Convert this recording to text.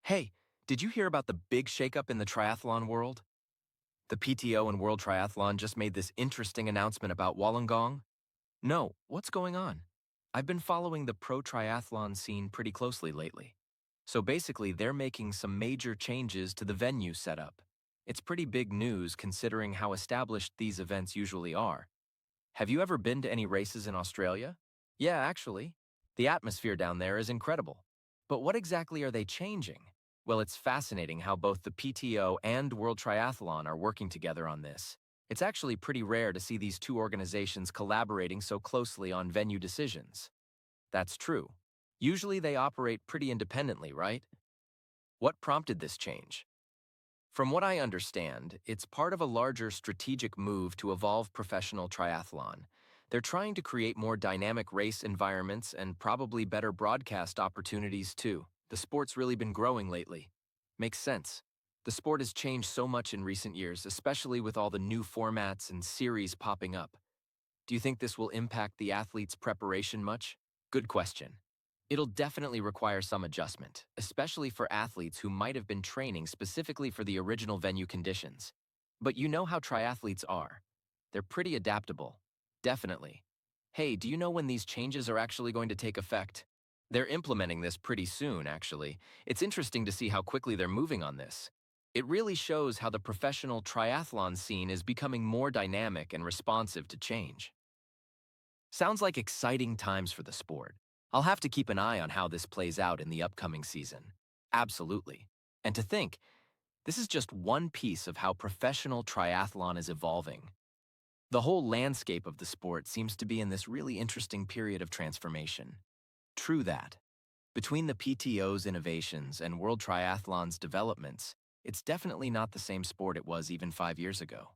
Hey, did you hear about the big shakeup in the triathlon world? The PTO and World Triathlon just made this interesting announcement about Wollongong. No, what's going on? I've been following the pro triathlon scene pretty closely lately. So basically, they're making some major changes to the venue setup. It's pretty big news considering how established these events usually are. Have you ever been to any races in Australia? Yeah, actually. The atmosphere down there is incredible. But what exactly are they changing? Well, it's fascinating how both the PTO and World Triathlon are working together on this. It's actually pretty rare to see these two organizations collaborating so closely on venue decisions. That's true. Usually they operate pretty independently, right? What prompted this change? From what I understand, it's part of a larger strategic move to evolve professional triathlon. They're trying to create more dynamic race environments and probably better broadcast opportunities too. The sport's really been growing lately. Makes sense. The sport has changed so much in recent years, especially with all the new formats and series popping up. Do you think this will impact the athletes' preparation much? Good question. It'll definitely require some adjustment, especially for athletes who might have been training specifically for the original venue conditions. But you know how triathletes are. They're pretty adaptable. Definitely. Hey, do you know when these changes are actually going to take effect? They're implementing this pretty soon, actually. It's interesting to see how quickly they're moving on this. It really shows how the professional triathlon scene is becoming more dynamic and responsive to change. Sounds like exciting times for the sport. I'll have to keep an eye on how this plays out in the upcoming season. Absolutely. And to think, this is just one piece of how professional triathlon is evolving. The whole landscape of the sport seems to be in this really interesting period of transformation. True that. Between the PTO's innovations and World Triathlon's developments, it's definitely not the same sport it was even 5 years ago.